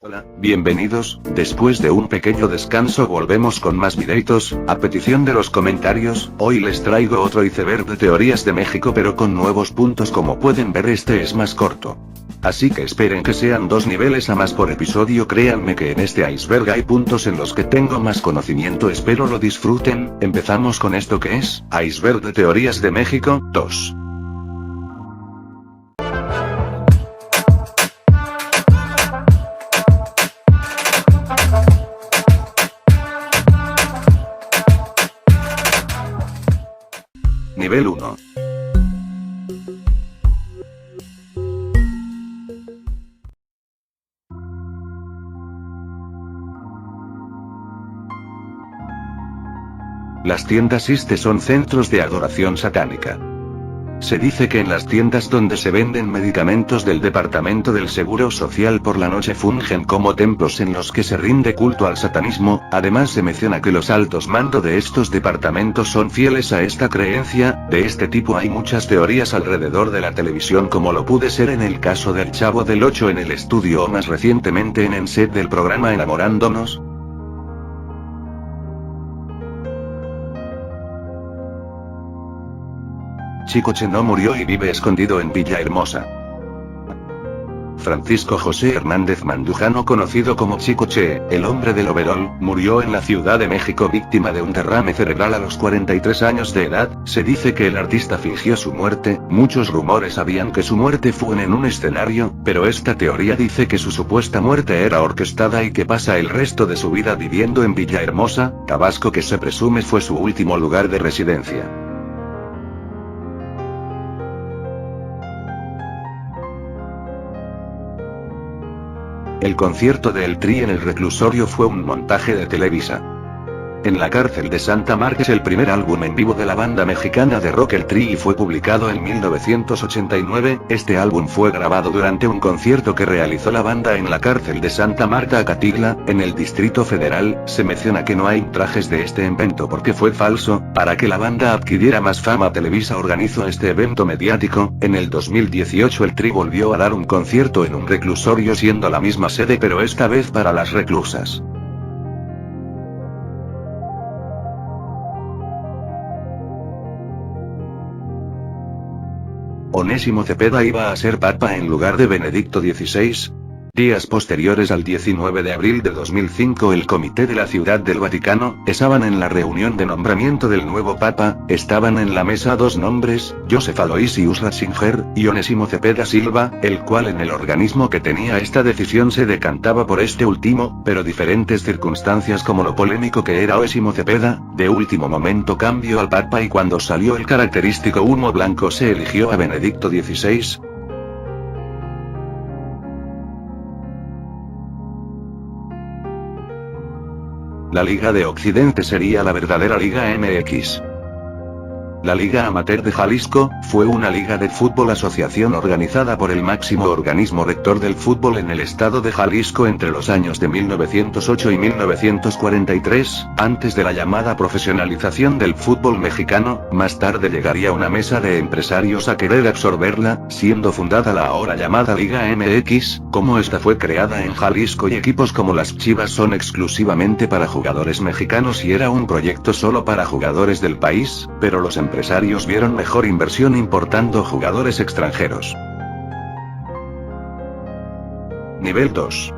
Hola, bienvenidos. Después de un pequeño descanso volvemos con más videitos, a petición de los comentarios. Hoy les traigo otro iceberg de teorías de México pero con nuevos puntos. Como pueden ver, este es más corto, así que esperen que sean 2 niveles a más por episodio. Créanme que en este iceberg hay puntos en los que tengo más conocimiento, espero lo disfruten. Empezamos con esto que es, Iceberg de Teorías de México, 2. Nivel 1. Las tiendas ISSSTE son centros de adoración satánica. Se dice que en las tiendas donde se venden medicamentos del Departamento del Seguro Social por la noche fungen como templos en los que se rinde culto al satanismo. Además se menciona que los altos mandos de estos departamentos son fieles a esta creencia. De este tipo hay muchas teorías alrededor de la televisión, como lo pude ser en el caso del Chavo del 8 en el estudio o más recientemente en el set del programa Enamorándonos. Chicoche no murió y vive escondido en Villahermosa. Francisco José Hernández Mandujano, conocido como Chicoche, el hombre del overol, murió en la Ciudad de México víctima de un derrame cerebral a los 43 años de edad. Se dice que el artista fingió su muerte. Muchos rumores habían que su muerte fue en un escenario, pero esta teoría dice que su supuesta muerte era orquestada y que pasa el resto de su vida viviendo en Villahermosa, Tabasco, que se presume fue su último lugar de residencia. El concierto de El Tri en el reclusorio fue un montaje de Televisa. En la cárcel de Santa Marta es el primer álbum en vivo de la banda mexicana de rock El Tri y fue publicado en 1989. Este álbum fue grabado durante un concierto que realizó la banda en la cárcel de Santa Marta Acatitla, en el Distrito Federal. Se menciona que no hay trajes de este evento porque fue falso. Para que la banda adquiriera más fama, Televisa organizó este evento mediático. En el 2018 El Tri volvió a dar un concierto en un reclusorio, siendo la misma sede pero esta vez para las reclusas. Onésimo Cepeda iba a ser papa en lugar de Benedicto XVI. Días posteriores al 19 de abril de 2005, el Comité de la Ciudad del Vaticano estaban en la reunión de nombramiento del nuevo papa. Estaban en la mesa 2 nombres, Joseph Aloysius Ratzinger y Onésimo Cepeda Silva, el cual en el organismo que tenía esta decisión se decantaba por este último, pero diferentes circunstancias como lo polémico que era Onésimo Cepeda, de último momento cambió al papa y cuando salió el característico humo blanco se eligió a Benedicto XVI. La Liga de Occidente sería la verdadera Liga MX. La Liga Amateur de Jalisco fue una liga de fútbol asociación organizada por el máximo organismo rector del fútbol en el estado de Jalisco entre los años de 1908 y 1943, antes de la llamada profesionalización del fútbol mexicano. Más tarde llegaría una mesa de empresarios a querer absorberla, siendo fundada la ahora llamada Liga MX. Como esta fue creada en Jalisco y equipos como las Chivas son exclusivamente para jugadores mexicanos y era un proyecto solo para jugadores del país, pero los empresarios vieron mejor inversión importando jugadores extranjeros. Nivel 2.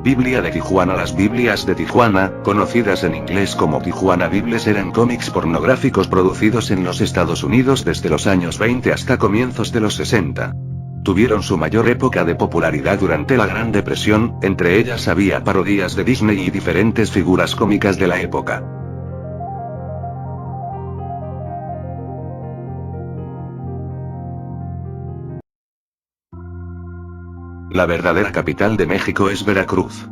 Biblia de Tijuana. Las Biblias de Tijuana, conocidas en inglés como Tijuana Bibles, eran cómics pornográficos producidos en los Estados Unidos desde los años 20 hasta comienzos de los 60. Tuvieron su mayor época de popularidad durante la Gran Depresión. Entre ellas había parodias de Disney y diferentes figuras cómicas de la época. La verdadera capital de México es Veracruz.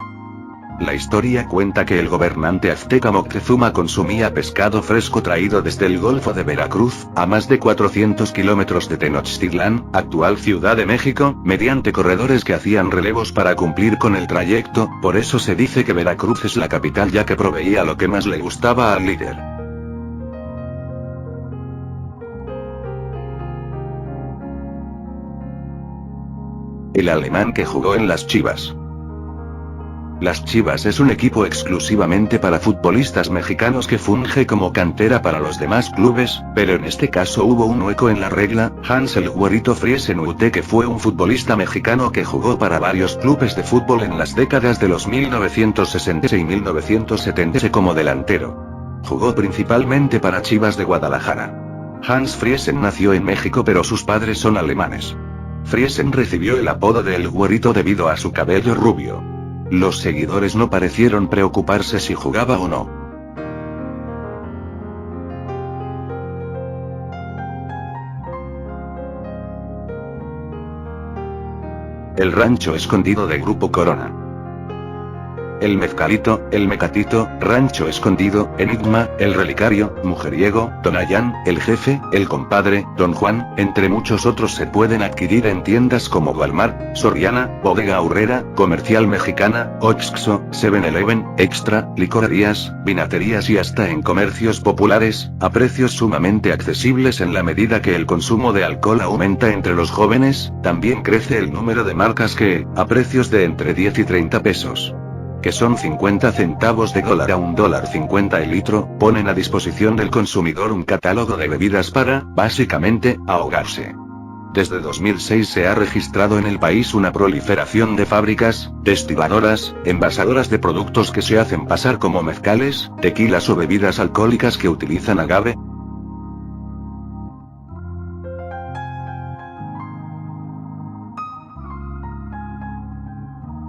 La historia cuenta que el gobernante azteca Moctezuma consumía pescado fresco traído desde el Golfo de Veracruz, a más de 400 kilómetros de Tenochtitlán, actual Ciudad de México, mediante corredores que hacían relevos para cumplir con el trayecto. Por eso se dice que Veracruz es la capital, ya que proveía lo que más le gustaba al líder. El alemán que jugó en las Chivas. Las Chivas es un equipo exclusivamente para futbolistas mexicanos que funge como cantera para los demás clubes, pero en este caso hubo un hueco en la regla. Hans el Güerito Friesen Ute, que fue un futbolista mexicano que jugó para varios clubes de fútbol en las décadas de los 1960 y 1970 como delantero. Jugó principalmente para Chivas de Guadalajara. Hans Friesen nació en México, pero sus padres son alemanes. Friesen recibió el apodo de El Güerito debido a su cabello rubio. Los seguidores no parecieron preocuparse si jugaba o no. El rancho escondido de Grupo Corona. El mezcalito, el mecatito, rancho escondido, enigma, el relicario, mujeriego, Tonayán, el jefe, el compadre, Don Juan, entre muchos otros se pueden adquirir en tiendas como Walmart, Soriana, Bodega Aurrera, Comercial Mexicana, Oxxo, 7-Eleven, Extra, licorerías, vinaterías y hasta en comercios populares, a precios sumamente accesibles. En la medida que el consumo de alcohol aumenta entre los jóvenes, también crece el número de marcas que, a precios de entre 10 y 30 pesos. Que son 50 centavos de dólar a $1.50 el litro, ponen a disposición del consumidor un catálogo de bebidas para, básicamente, ahogarse. Desde 2006 se ha registrado en el país una proliferación de fábricas, destiladoras, envasadoras de productos que se hacen pasar como mezcales, tequilas o bebidas alcohólicas que utilizan agave.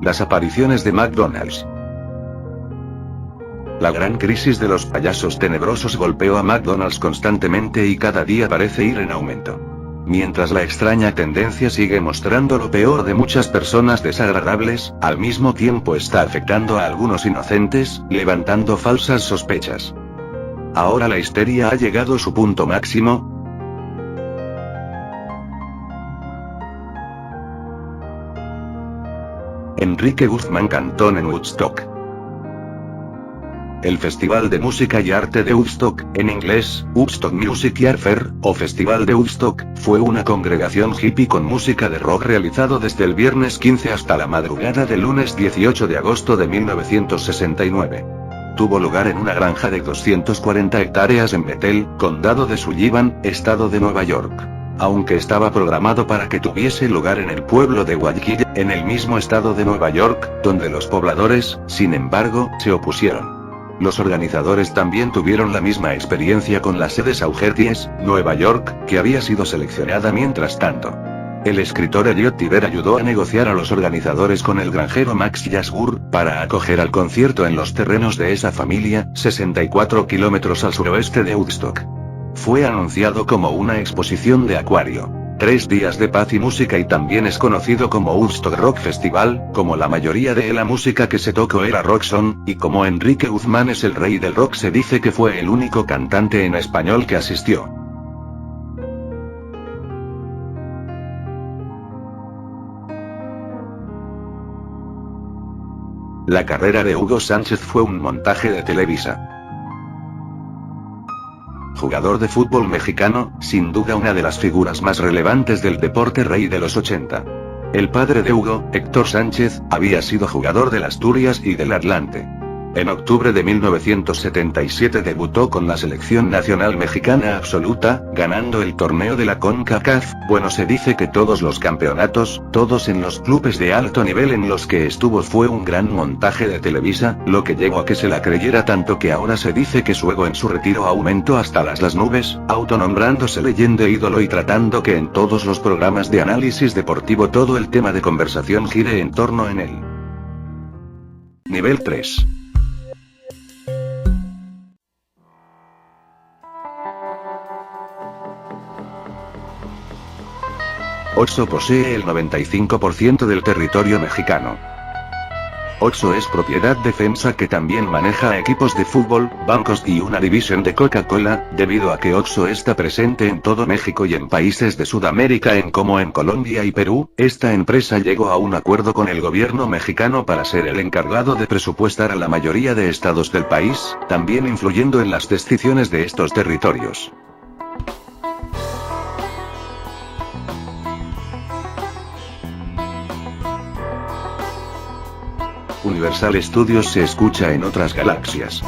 Las apariciones de McDonald's. La gran crisis de los payasos tenebrosos golpeó a McDonald's constantemente y cada día parece ir en aumento. Mientras la extraña tendencia sigue mostrando lo peor de muchas personas desagradables, al mismo tiempo está afectando a algunos inocentes, levantando falsas sospechas. Ahora la histeria ha llegado a su punto máximo. Enrique Guzmán Cantón en Woodstock. El Festival de Música y Arte de Woodstock, en inglés, Woodstock Music Art Fair, o Festival de Woodstock, fue una congregación hippie con música de rock realizado desde el viernes 15 hasta la madrugada del lunes 18 de agosto de 1969. Tuvo lugar en una granja de 240 hectáreas en Bethel, condado de Sullivan, estado de Nueva York. Aunque estaba programado para que tuviese lugar en el pueblo de Guayaquil, en el mismo estado de Nueva York, donde los pobladores, sin embargo, se opusieron. Los organizadores también tuvieron la misma experiencia con la sede Saugerties, Nueva York, que había sido seleccionada mientras tanto. El escritor Elliot Tiber ayudó a negociar a los organizadores con el granjero Max Yasgur, para acoger al concierto en los terrenos de esa familia, 64 kilómetros al suroeste de Woodstock. Fue anunciado como una exposición de acuario. 3 días de paz y música, y también es conocido como Woodstock Rock Festival. Como la mayoría de la música que se tocó era rock son, y como Enrique Guzmán es el rey del rock, se dice que fue el único cantante en español que asistió. La carrera de Hugo Sánchez fue un montaje de Televisa. Jugador de fútbol mexicano, sin duda una de las figuras más relevantes del deporte rey de los 80. El padre de Hugo, Héctor Sánchez, había sido jugador del Asturias y del Atlante. En octubre de 1977 debutó con la selección nacional mexicana absoluta, ganando el torneo de la CONCACAF. Bueno, se dice que todos los campeonatos, todos en los clubes de alto nivel en los que estuvo, fue un gran montaje de Televisa, lo que llevó a que se la creyera tanto que ahora se dice que su ego en su retiro aumentó hasta las nubes, autonombrándose leyenda e ídolo y tratando que en todos los programas de análisis deportivo todo el tema de conversación gire en torno en él. Nivel 3. Oxxo posee el 95% del territorio mexicano. Oxxo es propiedad de FEMSA, que también maneja equipos de fútbol, bancos y una división de Coca-Cola, debido a que Oxxo está presente en todo México y en países de Sudamérica como en Colombia y Perú. Esta empresa llegó a un acuerdo con el gobierno mexicano para ser el encargado de presupuestar a la mayoría de estados del país, también influyendo en las decisiones de estos territorios. Universal Studios se escucha en otras galaxias.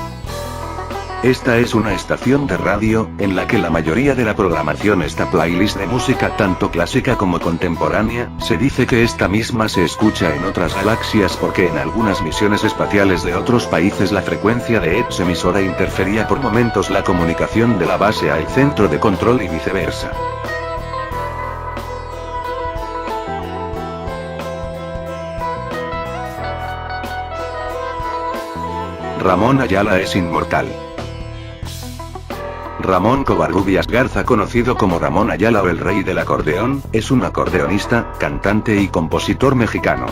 Esta es una estación de radio, en la que la mayoría de la programación está playlist de música tanto clásica como contemporánea. Se dice que esta misma se escucha en otras galaxias porque en algunas misiones espaciales de otros países la frecuencia de esta emisora interfería por momentos la comunicación de la base al centro de control y viceversa. Ramón Ayala es inmortal. Ramón Covarrubias Garza, conocido como Ramón Ayala o el Rey del Acordeón, es un acordeonista, cantante y compositor mexicano.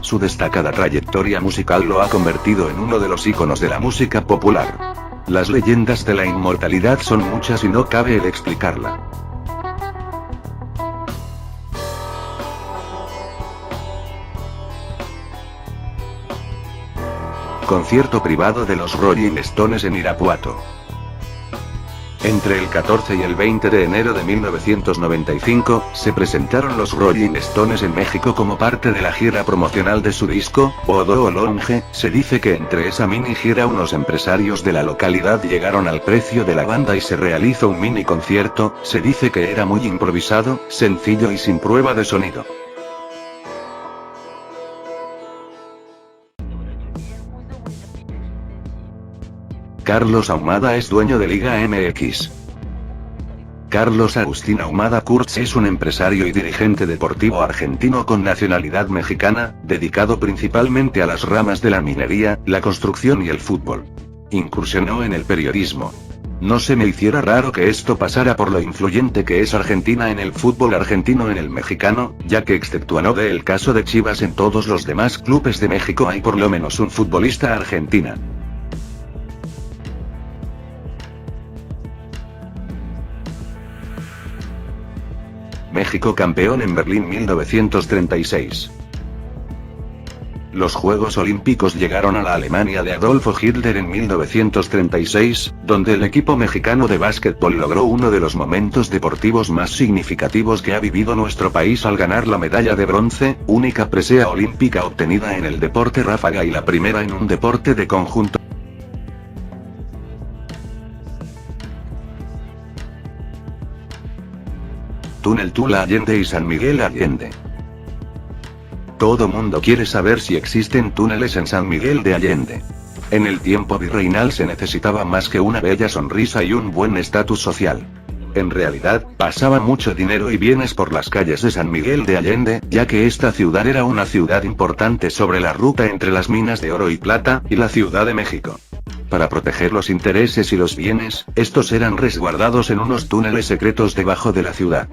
Su destacada trayectoria musical lo ha convertido en uno de los íconos de la música popular. Las leyendas de la inmortalidad son muchas y no cabe el explicarla. Concierto privado de los Rolling Stones en Irapuato. Entre el 14 y el 20 de enero de 1995, se presentaron los Rolling Stones en México como parte de la gira promocional de su disco, Odo o Longe. Se dice que entre esa mini gira unos empresarios de la localidad llegaron al precio de la banda y se realizó un mini concierto. Se dice que era muy improvisado, sencillo y sin prueba de sonido. Carlos Ahumada es dueño de Liga MX. Carlos Agustín Ahumada Kurtz es un empresario y dirigente deportivo argentino con nacionalidad mexicana, dedicado principalmente a las ramas de la minería, la construcción y el fútbol. Incursionó en el periodismo. No se me hiciera raro que esto pasara por lo influyente que es Argentina en el fútbol argentino en el mexicano, ya que exceptuando el caso de Chivas, en todos los demás clubes de México hay por lo menos un futbolista argentina. México campeón en Berlín 1936. Los Juegos Olímpicos llegaron a la Alemania de Adolfo Hitler en 1936, donde el equipo mexicano de básquetbol logró uno de los momentos deportivos más significativos que ha vivido nuestro país al ganar la medalla de bronce, única presea olímpica obtenida en el deporte ráfaga y la primera en un deporte de conjunto. Túnel Tula Allende y San Miguel Allende. Todo mundo quiere saber si existen túneles en San Miguel de Allende. En el tiempo virreinal se necesitaba más que una bella sonrisa y un buen estatus social. En realidad, pasaba mucho dinero y bienes por las calles de San Miguel de Allende, ya que esta ciudad era una ciudad importante sobre la ruta entre las minas de oro y plata, y la Ciudad de México. Para proteger los intereses y los bienes, estos eran resguardados en unos túneles secretos debajo de la ciudad.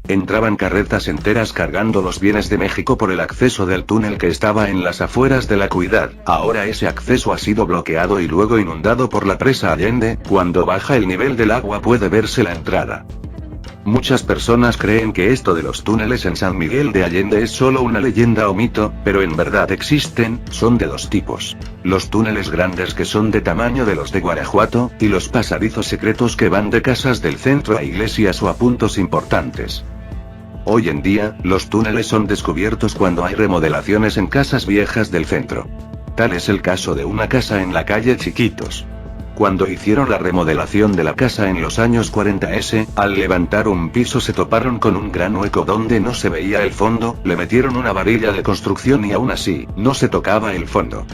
Entraban carretas enteras cargando los bienes de México por el acceso del túnel que estaba en las afueras de la ciudad. Ahora ese acceso ha sido bloqueado y luego inundado por la presa Allende. Cuando baja el nivel del agua puede verse la entrada. Muchas personas creen que esto de los túneles en San Miguel de Allende es solo una leyenda o mito, pero en verdad existen. Son de dos tipos: los túneles grandes, que son de tamaño de los de Guanajuato, y los pasadizos secretos que van de casas del centro a iglesias o a puntos importantes. Hoy en día, los túneles son descubiertos cuando hay remodelaciones en casas viejas del centro. Tal es el caso de una casa en la calle Chiquitos. Cuando hicieron la remodelación de la casa en los años 40s, al levantar un piso se toparon con un gran hueco donde no se veía el fondo, le metieron una varilla de construcción y aún así, no se tocaba el fondo.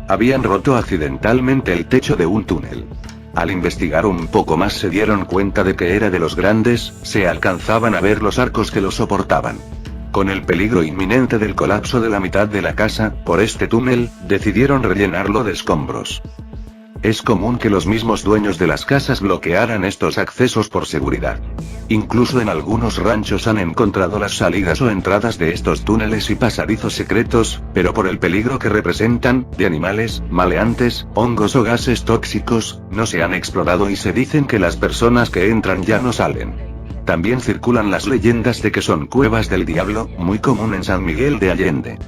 Habían roto accidentalmente el techo de un túnel. Al investigar un poco más se dieron cuenta de que era de los grandes, se alcanzaban a ver los arcos que lo soportaban. Con el peligro inminente del colapso de la mitad de la casa, por este túnel, decidieron rellenarlo de escombros. es común que los mismos dueños de las casas bloquearan estos accesos por seguridad. Incluso en algunos ranchos han encontrado las salidas o entradas de estos túneles y pasadizos secretos, pero por el peligro que representan, de animales, maleantes, hongos o gases tóxicos, no se han explorado y se dicen que las personas que entran ya no salen. También circulan las leyendas de que son cuevas del diablo, muy común en San Miguel de Allende.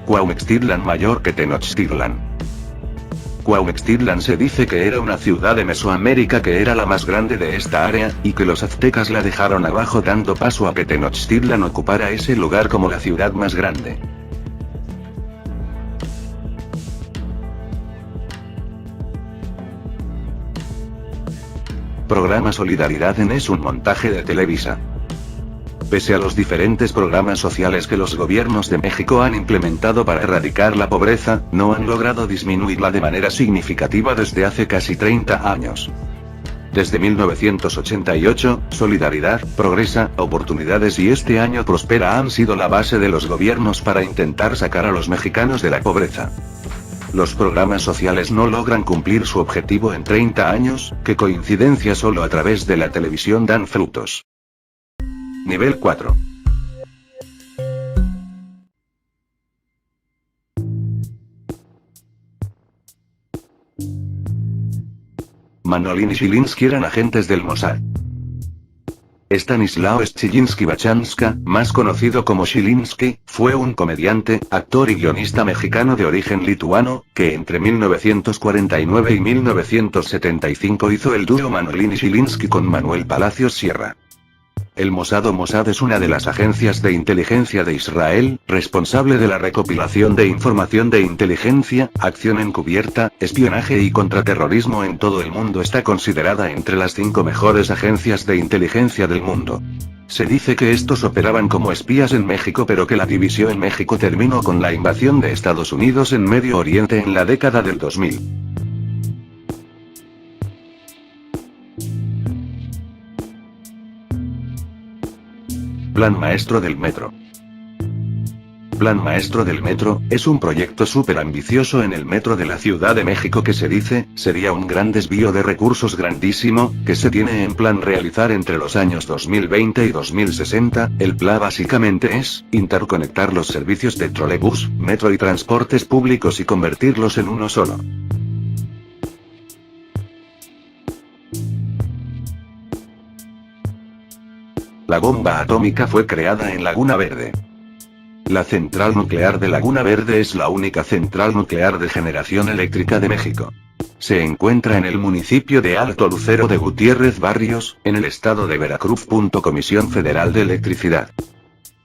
Cuauhtémoc mayor que Tenochtitlan. Cuauhtémoc se dice que era una ciudad de Mesoamérica que era la más grande de esta área, y que los aztecas la dejaron abajo dando paso a que Tenochtitlan ocupara ese lugar como la ciudad más grande. Programa Solidaridad en es un montaje de Televisa. Pese a los diferentes programas sociales que los gobiernos de México han implementado para erradicar la pobreza, no han logrado disminuirla de manera significativa desde hace casi 30 años. Desde 1988, Solidaridad, Progresa, Oportunidades y este año Prospera han sido la base de los gobiernos para intentar sacar a los mexicanos de la pobreza. Los programas sociales no logran cumplir su objetivo en 30 años, qué coincidencia, solo a través de la televisión dan frutos. Nivel 4. Manolín y Zielinski eran agentes del Mossad. Stanislaw Szczylinski-Bachanska, más conocido como Zielinski, fue un comediante, actor y guionista mexicano de origen lituano, que entre 1949 y 1975 hizo el dúo Manolín y Zielinski con Manuel Palacios Sierra. El Mossad o Mossad es una de las agencias de inteligencia de Israel, responsable de la recopilación de información de inteligencia, acción encubierta, espionaje y contraterrorismo en todo el mundo. Está considerada entre las 5 mejores agencias de inteligencia del mundo. Se dice que estos operaban como espías en México, pero que la división en México terminó con la invasión de Estados Unidos en Medio Oriente en la década del 2000. Plan Maestro del Metro. Plan Maestro del Metro, es un proyecto súper ambicioso en el metro de la Ciudad de México que se dice, sería un gran desvío de recursos grandísimo, que se tiene en plan realizar entre los años 2020 y 2060, el plan básicamente es, interconectar los servicios de trolebús, metro y transportes públicos y convertirlos en uno solo. La bomba atómica fue creada en Laguna Verde. La central nuclear de Laguna Verde es la única central nuclear de generación eléctrica de México. Se encuentra en el municipio de Alto Lucero de Gutiérrez Barrios, en el estado de Veracruz. Comisión Federal de Electricidad.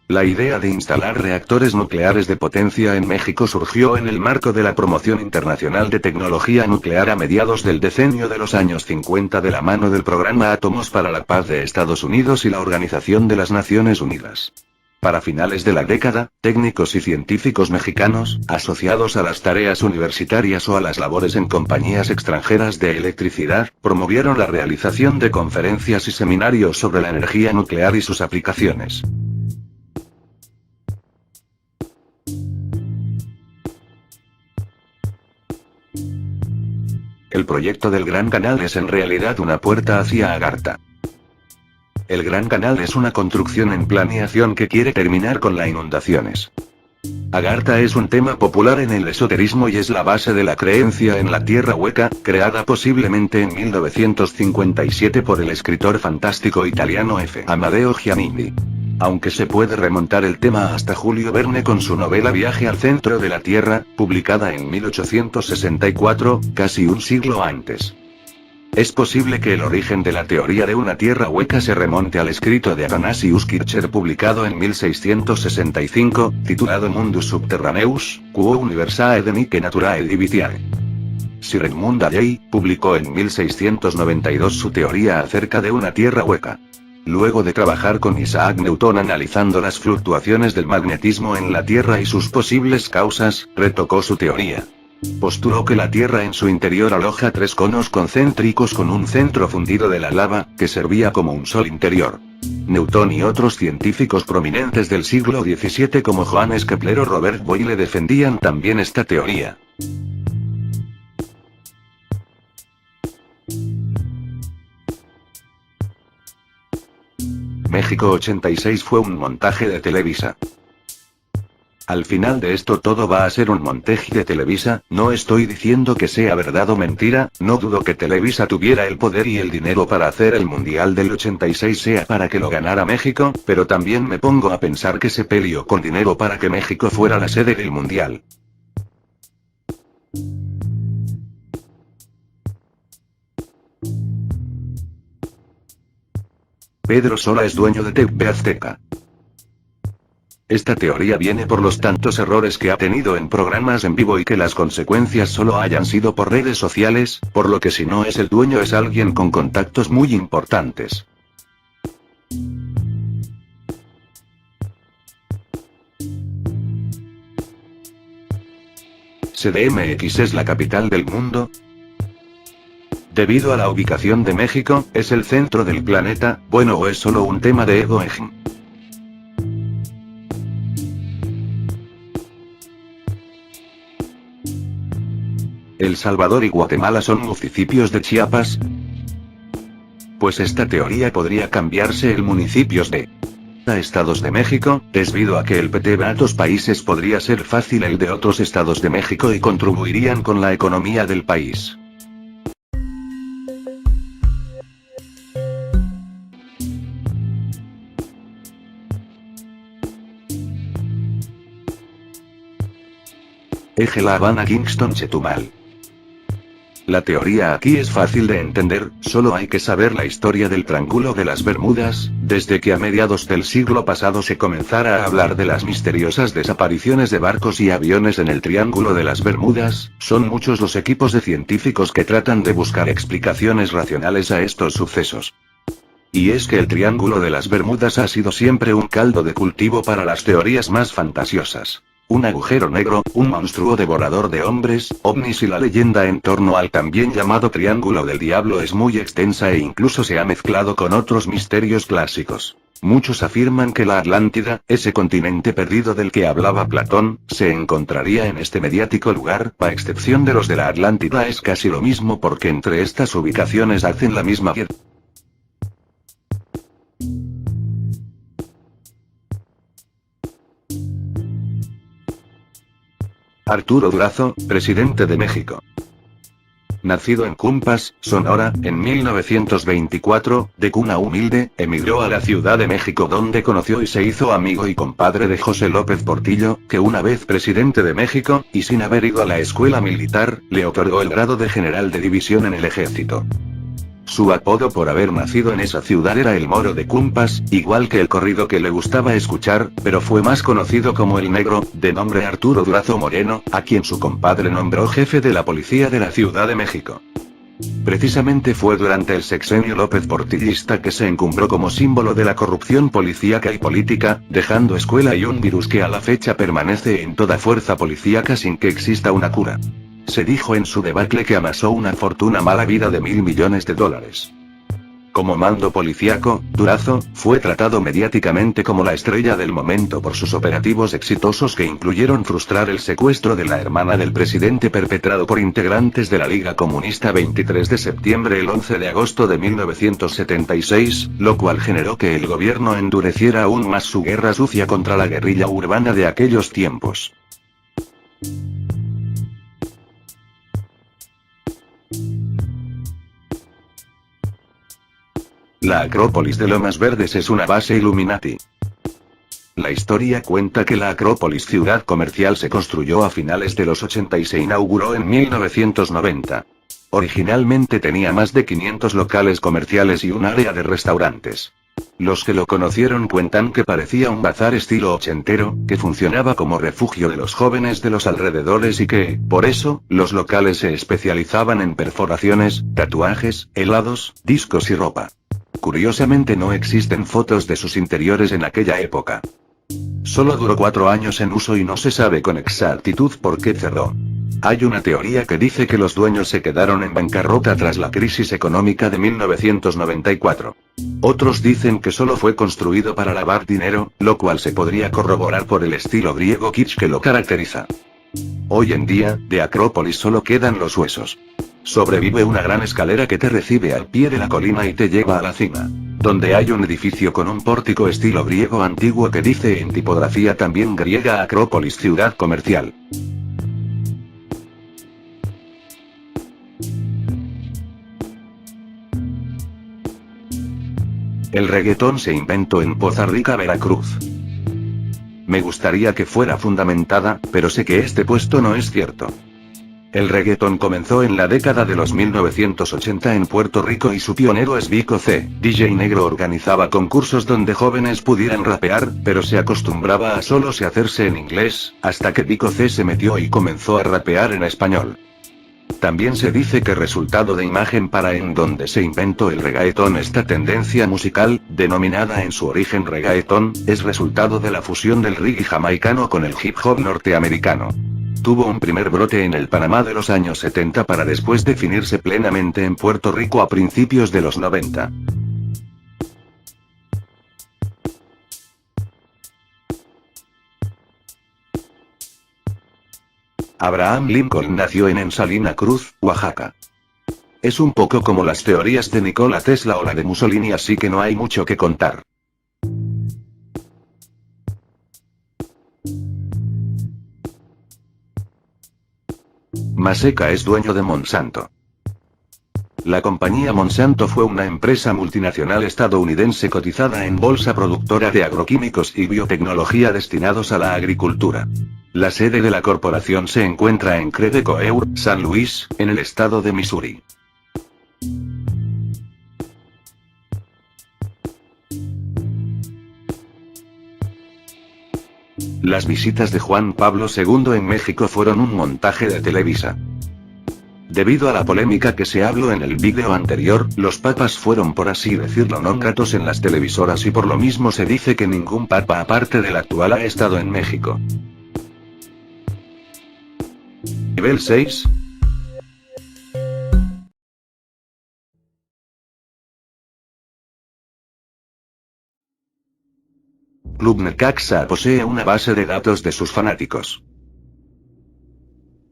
La idea de instalar reactores nucleares de potencia en México surgió en el marco de la promoción internacional de tecnología nuclear a mediados del decenio de los años 50 de la mano del programa Átomos para la Paz de Estados Unidos y la Organización de las Naciones Unidas. Para finales de la década, técnicos y científicos mexicanos, asociados a las tareas universitarias o a las labores en compañías extranjeras de electricidad, promovieron la realización de conferencias y seminarios sobre la energía nuclear y sus aplicaciones. El proyecto del Gran Canal es en realidad una puerta hacia Agartha. El Gran Canal es una construcción en planeación que quiere terminar con las inundaciones. Agartha es un tema popular en el esoterismo y es la base de la creencia en la Tierra Hueca, creada posiblemente en 1957 por el escritor fantástico italiano F. Amadeo Giannini. Aunque se puede remontar el tema hasta Julio Verne con su novela Viaje al centro de la Tierra, publicada en 1864, casi un siglo antes. Es posible que el origen de la teoría de una Tierra hueca se remonte al escrito de Athanasius Kircher publicado en 1665, titulado Mundus Subterraneus, Quo Universae Denique Naturae Divitiae. Sir Edmund Halley publicó en 1692 su teoría acerca de una Tierra hueca. Luego de trabajar con Isaac Newton analizando las fluctuaciones del magnetismo en la Tierra y sus posibles causas, retocó su teoría. Postuló que la Tierra en su interior aloja 3 conos concéntricos con un centro fundido de la lava, que servía como un sol interior. Newton y otros científicos prominentes del siglo XVII como Johannes Kepler o Robert Boyle defendían también esta teoría. México 86 fue un montaje de Televisa. Al final de esto todo va a ser un montaje de Televisa, no estoy diciendo que sea verdad o mentira, no dudo que Televisa tuviera el poder y el dinero para hacer el Mundial del 86 sea para que lo ganara México, pero también me pongo a pensar que se peleó con dinero para que México fuera la sede del Mundial. Pedro Sola es dueño de TV Azteca. Esta teoría viene por los tantos errores que ha tenido en programas en vivo y que las consecuencias solo hayan sido por redes sociales, por lo que si no es el dueño es alguien con contactos muy importantes. ¿CDMX es la capital del mundo? Debido a la ubicación de México, ¿es el centro del planeta, bueno o es solo un tema de ego? ¿El Salvador y Guatemala son municipios de Chiapas? Pues esta teoría podría cambiarse el municipios de a estados de México, debido a que el PT de otros países podría ser fácil el de otros estados de México y contribuirían con la economía del país. Eje La Habana Kingston Chetumal. La teoría aquí es fácil de entender, solo hay que saber la historia del Triángulo de las Bermudas, desde que a mediados del siglo pasado se comenzara a hablar de las misteriosas desapariciones de barcos y aviones en el Triángulo de las Bermudas, son muchos los equipos de científicos que tratan de buscar explicaciones racionales a estos sucesos. Y es que el Triángulo de las Bermudas ha sido siempre un caldo de cultivo para las teorías más fantasiosas. Un agujero negro, un monstruo devorador de hombres, ovnis y la leyenda en torno al también llamado Triángulo del Diablo es muy extensa e incluso se ha mezclado con otros misterios clásicos. Muchos afirman que la Atlántida, ese continente perdido del que hablaba Platón, se encontraría en este mediático lugar, a excepción de los de la Atlántida es casi lo mismo porque entre estas ubicaciones hacen la misma piedra. Arturo Durazo, presidente de México. Nacido en Cumpas, Sonora, en 1924, de cuna humilde, emigró a la Ciudad de México donde conoció y se hizo amigo y compadre de José López Portillo, que una vez presidente de México, y sin haber ido a la escuela militar, le otorgó el grado de general de división en el ejército. Su apodo por haber nacido en esa ciudad era el Moro de Cumpas, igual que el corrido que le gustaba escuchar, pero fue más conocido como el Negro, de nombre Arturo Durazo Moreno, a quien su compadre nombró jefe de la policía de la Ciudad de México. Precisamente fue durante el sexenio López Portillista que se encumbró como símbolo de la corrupción policíaca y política, dejando escuela y un virus que a la fecha permanece en toda fuerza policíaca sin que exista una cura. Se dijo en su debacle que amasó una fortuna mala vida de $1.000 millones. Como mando policíaco, Durazo fue tratado mediáticamente como la estrella del momento por sus operativos exitosos que incluyeron frustrar el secuestro de la hermana del presidente perpetrado por integrantes de la Liga Comunista 23 de septiembre el 11 de agosto de 1976, lo cual generó que el gobierno endureciera aún más su guerra sucia contra la guerrilla urbana de aquellos tiempos. La Acrópolis de Lomas Verdes es una base Illuminati. La historia cuenta que la Acrópolis ciudad comercial se construyó a finales de los 80 y se inauguró en 1990. Originalmente tenía más de 500 locales comerciales y un área de restaurantes. Los que lo conocieron cuentan que parecía un bazar estilo ochentero, que funcionaba como refugio de los jóvenes de los alrededores y que, por eso, los locales se especializaban en perforaciones, tatuajes, helados, discos y ropa. Curiosamente no existen fotos de sus interiores en aquella época. Solo duró 4 años en uso y no se sabe con exactitud por qué cerró. Hay una teoría que dice que los dueños se quedaron en bancarrota tras la crisis económica de 1994. Otros dicen que solo fue construido para lavar dinero, lo cual se podría corroborar por el estilo griego kitsch que lo caracteriza. Hoy en día, de Acrópolis solo quedan los huesos. Sobrevive una gran escalera que te recibe al pie de la colina y te lleva a la cima, donde hay un edificio con un pórtico estilo griego antiguo que dice en tipografía también griega Acrópolis ciudad comercial. El reggaetón se inventó en Poza Rica, Veracruz. Me gustaría que fuera fundamentada, pero sé que este puesto no es cierto. El reggaetón comenzó en la década de los 1980 en Puerto Rico y su pionero es Vico C. DJ negro organizaba concursos donde jóvenes pudieran rapear, pero se acostumbraba a solo hacerse en inglés, hasta que Vico C se metió y comenzó a rapear en español. También se dice que resultado de imagen para en donde se inventó el reggaetón. Esta tendencia musical, denominada en su origen reggaetón, es resultado de la fusión del reggae jamaicano con el hip hop norteamericano. Tuvo un primer brote en el Panamá de los años 70 para después definirse plenamente en Puerto Rico a principios de los 90. Abraham Lincoln nació en Salina Cruz, Oaxaca. Es un poco como las teorías de Nikola Tesla o la de Mussolini, así que no hay mucho que contar. Maseca es dueño de Monsanto. La compañía Monsanto fue una empresa multinacional estadounidense cotizada en bolsa, productora de agroquímicos y biotecnología destinados a la agricultura. La sede de la corporación se encuentra en Credecoeur, San Luis, en el estado de Missouri. Las visitas de Juan Pablo II en México fueron un montaje de Televisa. Debido a la polémica que se habló en el vídeo anterior, los papas fueron, por así decirlo, no gratos en las televisoras y por lo mismo se dice que ningún papa aparte del actual ha estado en México. Nivel 6. Club Necaxa posee una base de datos de sus fanáticos.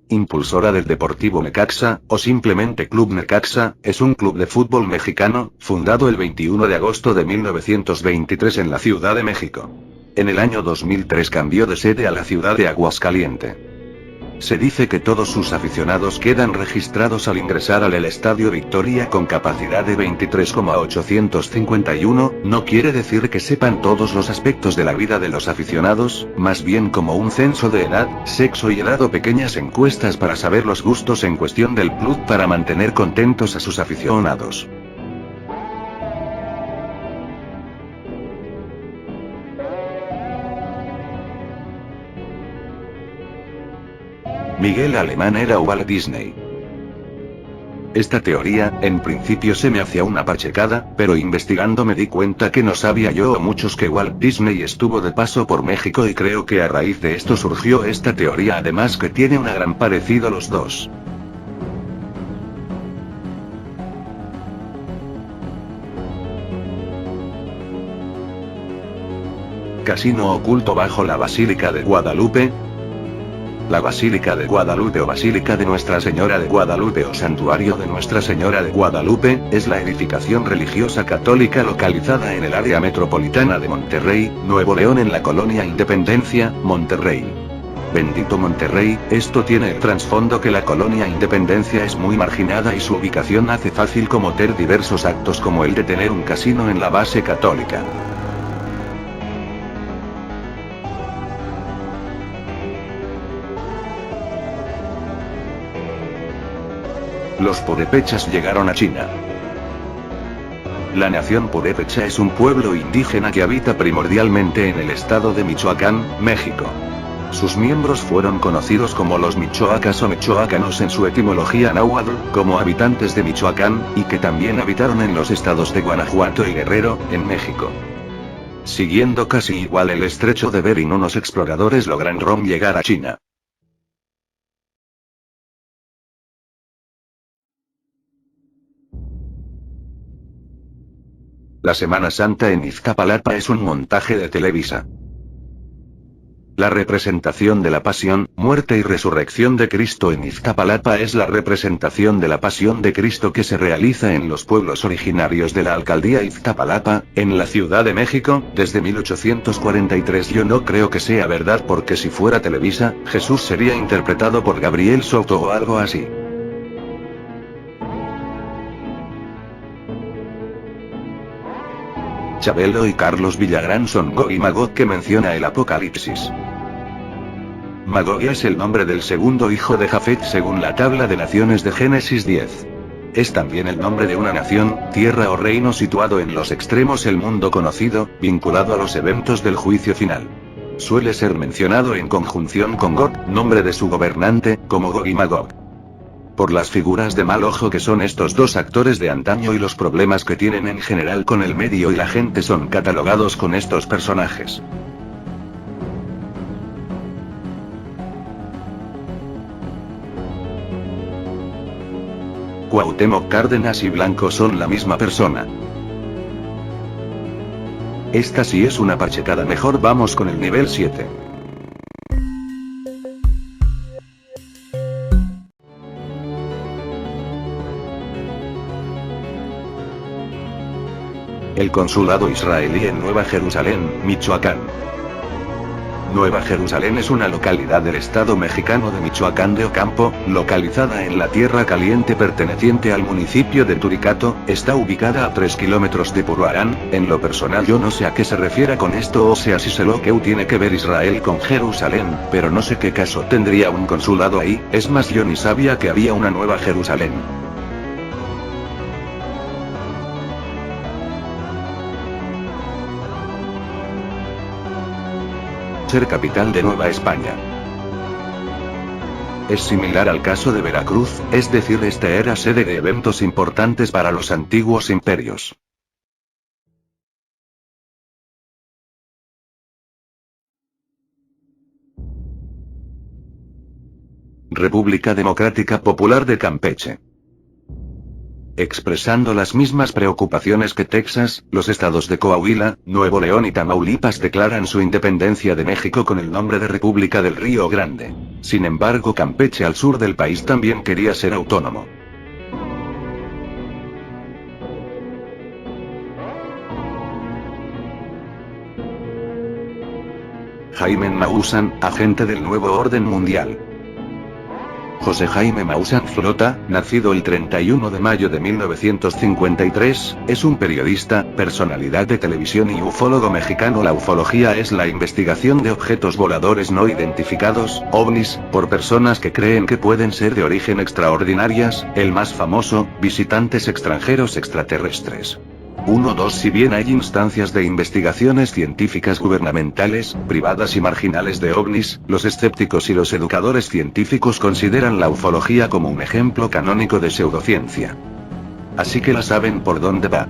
Impulsora del Deportivo Necaxa, o simplemente Club Necaxa, es un club de fútbol mexicano, fundado el 21 de agosto de 1923 en la Ciudad de México. En el año 2003 cambió de sede a la ciudad de Aguascalientes. Se dice que todos sus aficionados quedan registrados al ingresar al Estadio Victoria con capacidad de 23,851, no quiere decir que sepan todos los aspectos de la vida de los aficionados, más bien como un censo de edad, sexo y edad o pequeñas encuestas para saber los gustos en cuestión del club para mantener contentos a sus aficionados. Miguel Alemán era Walt Disney. Esta teoría, en principio se me hacía una pachecada, pero investigando me di cuenta que no sabía yo o muchos que Walt Disney estuvo de paso por México y creo que a raíz de esto surgió esta teoría, además que tiene un gran parecido los dos. Casino oculto bajo la Basílica de Guadalupe. La Basílica de Guadalupe o Basílica de Nuestra Señora de Guadalupe o Santuario de Nuestra Señora de Guadalupe, es la edificación religiosa católica localizada en el área metropolitana de Monterrey, Nuevo León, en la colonia Independencia, Monterrey. Bendito Monterrey, esto tiene el trasfondo que la colonia Independencia es muy marginada y su ubicación hace fácil cometer diversos actos como el de tener un casino en la base católica. Los purépechas llegaron a China. La nación purépecha es un pueblo indígena que habita primordialmente en el estado de Michoacán, México. Sus miembros fueron conocidos como los michoacas o michoacanos en su etimología náhuatl, como habitantes de Michoacán, y que también habitaron en los estados de Guanajuato y Guerrero, en México. Siguiendo casi igual el estrecho de Bering, unos exploradores lograron llegar a China. La Semana Santa en Iztapalapa es un montaje de Televisa. La representación de la pasión, muerte y resurrección de Cristo en Iztapalapa es la representación de la pasión de Cristo que se realiza en los pueblos originarios de la alcaldía Iztapalapa, en la Ciudad de México, desde 1843. Yo no creo que sea verdad porque si fuera Televisa, Jesús sería interpretado por Gabriel Soto o algo así. Chabelo y Carlos Villagrán son Gog y Magog que menciona el Apocalipsis. Magog es el nombre del segundo hijo de Jafet según la tabla de naciones de Génesis 10. Es también el nombre de una nación, tierra o reino situado en los extremos del mundo conocido, vinculado a los eventos del juicio final. Suele ser mencionado en conjunción con Gog, nombre de su gobernante, como Gog y Magog. Por las figuras de mal ojo que son estos dos actores de antaño y los problemas que tienen en general con el medio y la gente son catalogados con estos personajes. Cuauhtémoc Cárdenas y Blanco son la misma persona. Esta sí es una pachecada. Mejor vamos con el nivel 7. El consulado israelí en Nueva Jerusalén, Michoacán. Nueva Jerusalén es una localidad del estado mexicano de Michoacán de Ocampo, localizada en la Tierra Caliente perteneciente al municipio de Turicato. Está ubicada a 3 kilómetros de Puruarán. En lo personal yo no sé a qué se refiera con esto, o sea si sé lo que tiene que ver Israel con Jerusalén, pero no sé qué caso tendría un consulado ahí. Es más, yo ni sabía que había una Nueva Jerusalén. Ser capital de Nueva España. Es similar al caso de Veracruz, es decir, esta era sede de eventos importantes para los antiguos imperios. República Democrática Popular de Campeche. Expresando las mismas preocupaciones que Texas, los estados de Coahuila, Nuevo León y Tamaulipas declaran su independencia de México con el nombre de República del Río Grande. Sin embargo, Campeche al sur del país también quería ser autónomo. Jaime Maussan, agente del nuevo orden mundial. José Jaime Maussan Flota, nacido el 31 de mayo de 1953, es un periodista, personalidad de televisión y ufólogo mexicano. La ufología es la investigación de objetos voladores no identificados, ovnis, por personas que creen que pueden ser de origen extraordinarias. El más famoso, visitantes extranjeros extraterrestres. 1-2. Si bien hay instancias de investigaciones científicas gubernamentales, privadas y marginales de ovnis, los escépticos y los educadores científicos consideran la ufología como un ejemplo canónico de pseudociencia. Así que la saben por dónde va.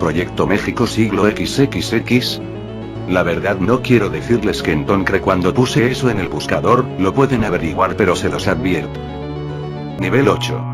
Proyecto México siglo XXX. La verdad no quiero decirles que entonces cuando puse eso en el buscador, lo pueden averiguar, pero se los advierto. Nivel 8.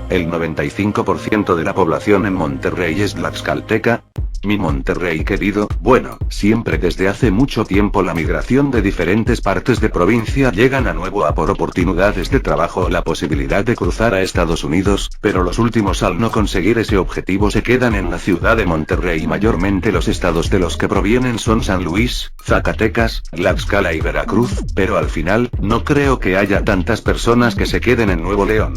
El 95% de la población en Monterrey es tlaxcalteca. Mi Monterrey querido, bueno, siempre desde hace mucho tiempo la migración de diferentes partes de provincia llegan a Nuevo a por oportunidades de trabajo o la posibilidad de cruzar a Estados Unidos, pero los últimos al no conseguir ese objetivo se quedan en la ciudad de Monterrey y mayormente los estados de los que provienen son San Luis, Zacatecas, Tlaxcala y Veracruz, pero al final, no creo que haya tantas personas que se queden en Nuevo León.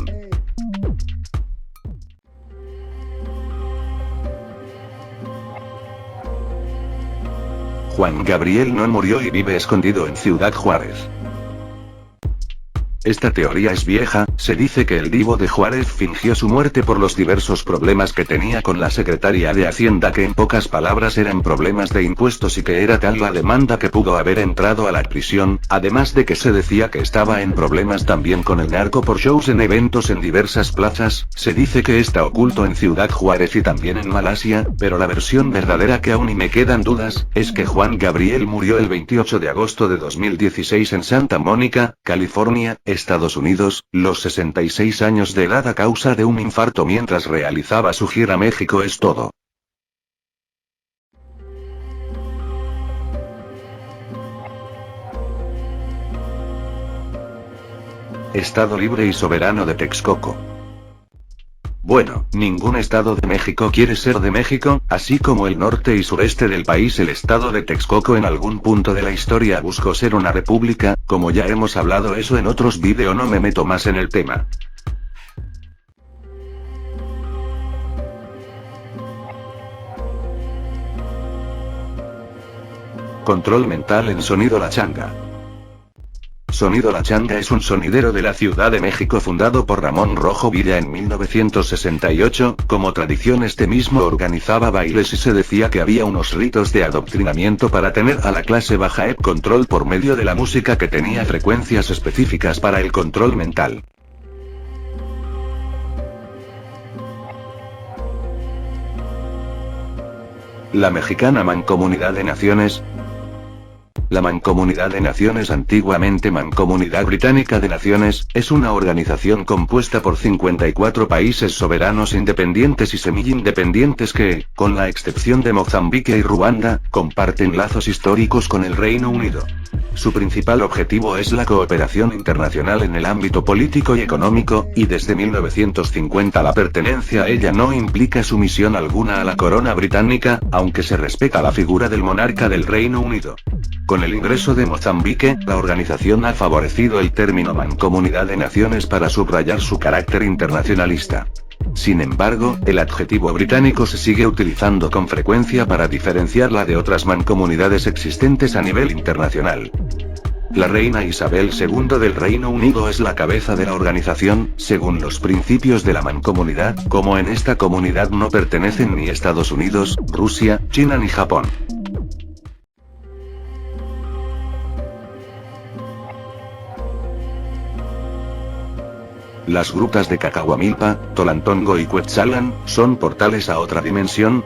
Juan Gabriel no murió y vive escondido en Ciudad Juárez. Esta teoría es vieja, se dice que el Divo de Juárez fingió su muerte por los diversos problemas que tenía con la Secretaría de Hacienda, que en pocas palabras eran problemas de impuestos, y que era tal la demanda que pudo haber entrado a la prisión, además de que se decía que estaba en problemas también con el narco por shows en eventos en diversas plazas. Se dice que está oculto en Ciudad Juárez y también en Malasia, pero la versión verdadera, que aún y me quedan dudas, es que Juan Gabriel murió el 28 de agosto de 2016 en Santa Mónica, California, Estados Unidos, los 66 años de edad, a causa de un infarto mientras realizaba su gira México es todo. Estado libre y soberano de Texcoco. Bueno, ningún estado de México quiere ser de México, así como el norte y sureste del país. El estado de Texcoco en algún punto de la historia buscó ser una república, como ya hemos hablado eso en otros vídeos, no me meto más en el tema. Control mental en Sonido La Changa. Sonido La Changa es un sonidero de la Ciudad de México fundado por Ramón Rojo Villa en 1968, como tradición este mismo organizaba bailes y se decía que había unos ritos de adoctrinamiento para tener a la clase baja en control por medio de la música, que tenía frecuencias específicas para el control mental. La mexicana Mancomunidad de Naciones. La Mancomunidad de Naciones, antiguamente Mancomunidad Británica de Naciones, es una organización compuesta por 54 países soberanos, independientes y semi-independientes que, con la excepción de Mozambique y Ruanda, comparten lazos históricos con el Reino Unido. Su principal objetivo es la cooperación internacional en el ámbito político y económico, y desde 1950 la pertenencia a ella no implica sumisión alguna a la corona británica, aunque se respeta la figura del monarca del Reino Unido. Con el ingreso de Mozambique, la organización ha favorecido el término Mancomunidad de Naciones para subrayar su carácter internacionalista. Sin embargo, el adjetivo británico se sigue utilizando con frecuencia para diferenciarla de otras mancomunidades existentes a nivel internacional. La reina Isabel II del Reino Unido es la cabeza de la organización, según los principios de la mancomunidad, como en esta comunidad no pertenecen ni Estados Unidos, Rusia, China ni Japón. Las grutas de Cacahuamilpa, Tolantongo y Cuetzalan son portales a otra dimensión.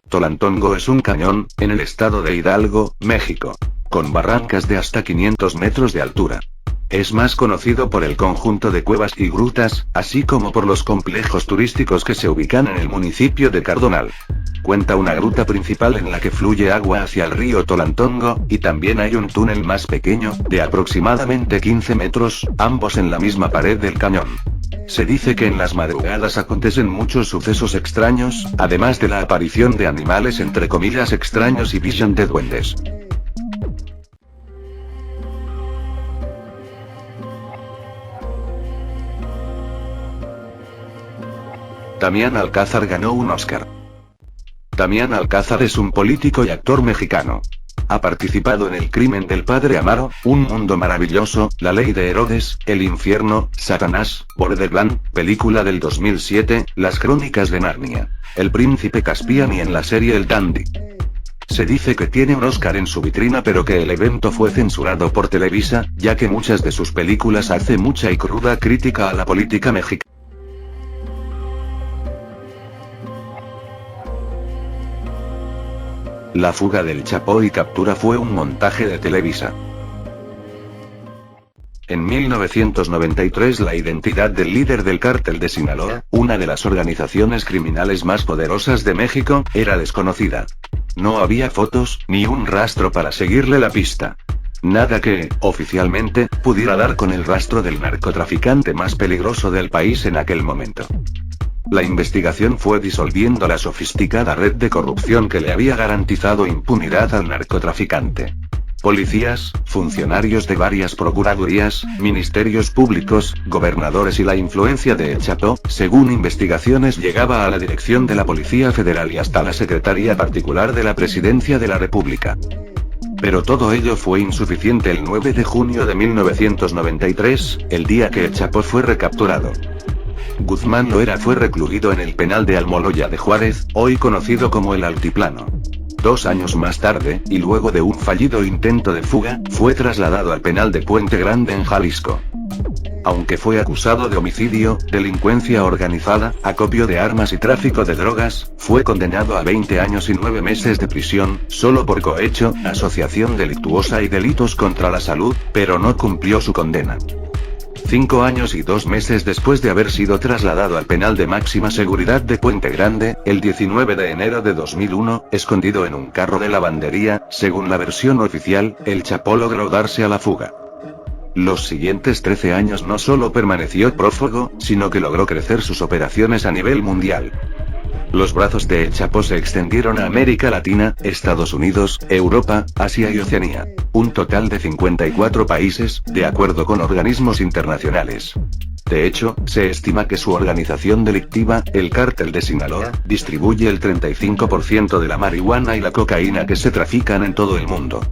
Tolantongo es un cañón, en el estado de Hidalgo, México, con barrancas de hasta 500 metros de altura. Es más conocido por el conjunto de cuevas y grutas, así como por los complejos turísticos que se ubican en el municipio de Cardonal. Cuenta una gruta principal en la que fluye agua hacia el río Tolantongo, y también hay un túnel más pequeño, de aproximadamente 15 metros, ambos en la misma pared del cañón. Se dice que en las madrugadas acontecen muchos sucesos extraños, además de la aparición de animales entre comillas extraños y visión de duendes. Damián Alcázar ganó un Oscar. Damián Alcázar es un político y actor mexicano. Ha participado en El crimen del padre Amaro, Un mundo maravilloso, La ley de Herodes, El infierno, Satanás, Borderland, película del 2007, Las crónicas de Narnia, El príncipe Caspian y en la serie El Dandy. Se dice que tiene un Oscar en su vitrina, pero que el evento fue censurado por Televisa, ya que muchas de sus películas hacen mucha y cruda crítica a la política mexicana. La fuga del Chapo y captura fue un montaje de Televisa. En 1993 la identidad del líder del cártel de Sinaloa, una de las organizaciones criminales más poderosas de México, era desconocida. No había fotos, ni un rastro para seguirle la pista. Nada que, oficialmente, pudiera dar con el rastro del narcotraficante más peligroso del país en aquel momento. La investigación fue disolviendo la sofisticada red de corrupción que le había garantizado impunidad al narcotraficante. Policías, funcionarios de varias procuradurías, ministerios públicos, gobernadores y la influencia de El Chapo, según investigaciones, llegaba a la dirección de la Policía Federal y hasta la Secretaría Particular de la Presidencia de la República. Pero todo ello fue insuficiente el 9 de junio de 1993, el día que el Chapo fue recapturado. Guzmán Loera fue recluido en el penal de Almoloya de Juárez, hoy conocido como el Altiplano. 2 años más tarde, y luego de un fallido intento de fuga, fue trasladado al penal de Puente Grande en Jalisco. Aunque fue acusado de homicidio, delincuencia organizada, acopio de armas y tráfico de drogas, fue condenado a 20 años y 9 meses de prisión, solo por cohecho, asociación delictuosa y delitos contra la salud, pero no cumplió su condena. 5 años y 2 meses después de haber sido trasladado al penal de máxima seguridad de Puente Grande, el 19 de enero de 2001, escondido en un carro de lavandería, según la versión oficial, el Chapo logró darse a la fuga. Los siguientes 13 años no solo permaneció prófugo, sino que logró crecer sus operaciones a nivel mundial. Los brazos de El Chapo se extendieron a América Latina, Estados Unidos, Europa, Asia y Oceanía. Un total de 54 países, de acuerdo con organismos internacionales. De hecho, se estima que su organización delictiva, el Cártel de Sinaloa, distribuye el 35% de la marihuana y la cocaína que se trafican en todo el mundo.